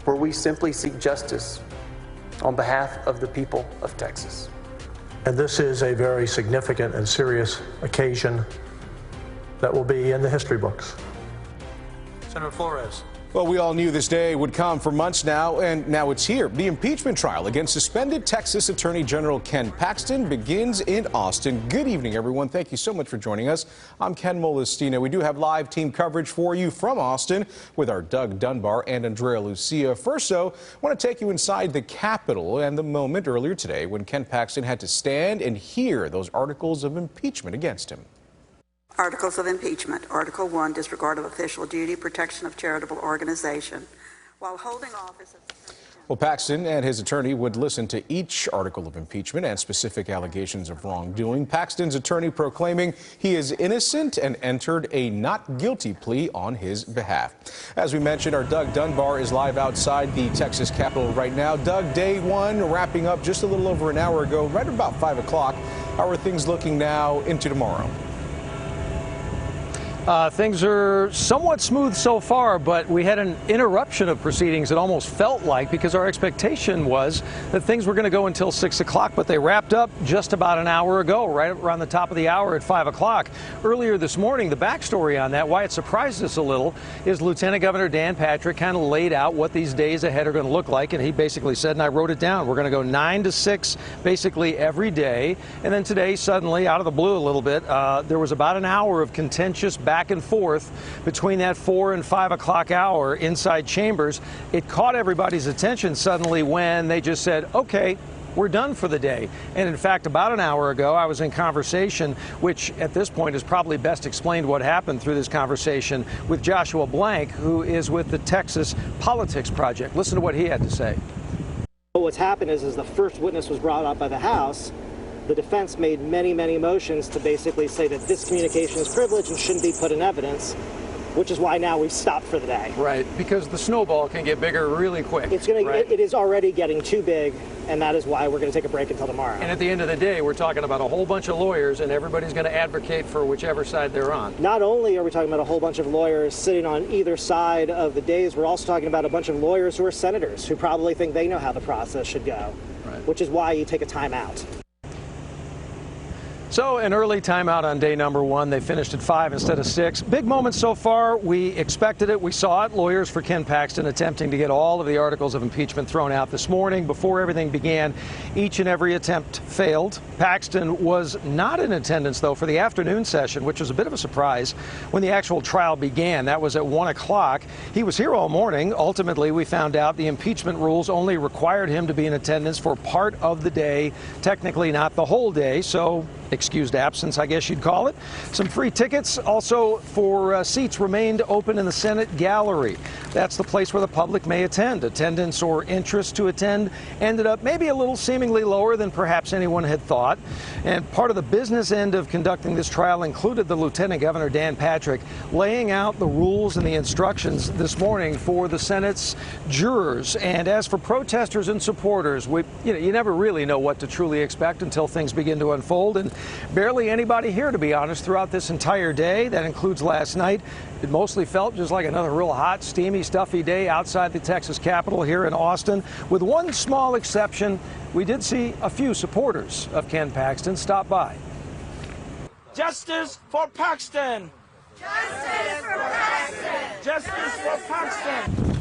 where we simply seek justice on behalf of the people of Texas. And this is a very significant and serious occasion that will be in the history books. Senator Flores. Well, we all knew this day would come for months now, and now it's here. The impeachment trial against suspended Texas Attorney General Ken Paxton begins in Austin. Good evening, everyone. Thank you so much for joining us. I'm Ken Molestina. We do have live team coverage for you from Austin with our Doug Dunbar and Andrea Lucia. First, though, I want to take you inside the Capitol and the moment earlier today when Ken Paxton had to stand and hear those articles of impeachment against him. Articles of impeachment. Article 1, disregard of official duty, protection of charitable organization. While holding office as... Well, Paxton and his attorney would listen to each article of impeachment and specific allegations of wrongdoing. Paxton's attorney proclaiming he is innocent and entered a not guilty plea on his behalf. As we mentioned, our Doug Dunbar is live outside the Texas Capitol right now. Doug, day one wrapping up just a little over an hour ago, right about 5 o'clock. How are things looking now into tomorrow? Things are somewhat smooth so far, but we had an interruption of proceedings, it almost felt like, because our expectation was that things were going to go until 6 o'clock, but they wrapped up just about an hour ago, right around the top of the hour at 5 o'clock. Earlier this morning, the backstory on that, why it surprised us a little, is Lieutenant Governor Dan Patrick kind of laid out what these days ahead are going to look like, and he basically said, and I wrote it down, we're going to go 9 to 6 basically every day. And then today, suddenly, out of the blue a little bit, there was about an hour of contentious back and forth between that 4 and 5 o'clock hour inside chambers. It caught everybody's attention suddenly when they just said, okay, we're done for the day. And in fact, about an hour ago, I was in conversation, which at this point is probably best explained what happened through this conversation, with Joshua Blank, who is with the Texas Politics Project. Listen to what he had to say. What's happened is the first witness was brought up by the House. The defense made many motions to basically say that this communication is privileged and shouldn't be put in evidence, which is why now we've stopped for the day. Right, because the snowball can get bigger really quick. It is already getting too big, and that is why we're going to take a break until tomorrow. And at the end of the day, we're talking about a whole bunch of lawyers, and everybody's going to advocate for whichever side they're on. Not only are we talking about a whole bunch of lawyers sitting on either side of the days, we're also talking about a bunch of lawyers who are senators who probably think they know how the process should go, which is why you take a time out. So an early timeout on day number 1. They finished at 5 instead of 6. Big moment so far. We expected it. We saw it. Lawyers for Ken Paxton attempting to get all of the articles of impeachment thrown out this morning. Before everything began, each and every attempt failed. Paxton was not in attendance, though, for the afternoon session, which was a bit of a surprise when the actual trial began. That was at 1 o'clock. He was here all morning. Ultimately, we found out the impeachment rules only required him to be in attendance for part of the day, technically not the whole day. So excused absence, I guess you'd call it. Some free tickets also for seats remained open in the Senate gallery. That's the place where the public may attend. Attendance or interest to attend ended up maybe a little seemingly lower than perhaps anyone had thought. And part of the business end of conducting this trial included the Lieutenant Governor Dan Patrick laying out the rules and the instructions this morning for the Senate's jurors. And as for protesters and supporters, you never really know what to truly expect until things begin to unfold. And barely anybody here, to be honest, throughout this entire day. That includes last night. It mostly felt just like another real hot, steamy, stuffy day outside the Texas Capitol here in Austin. With one small exception, we did see a few supporters of Ken Paxton stop by. Justice for Paxton! Justice for Paxton! Justice for Paxton!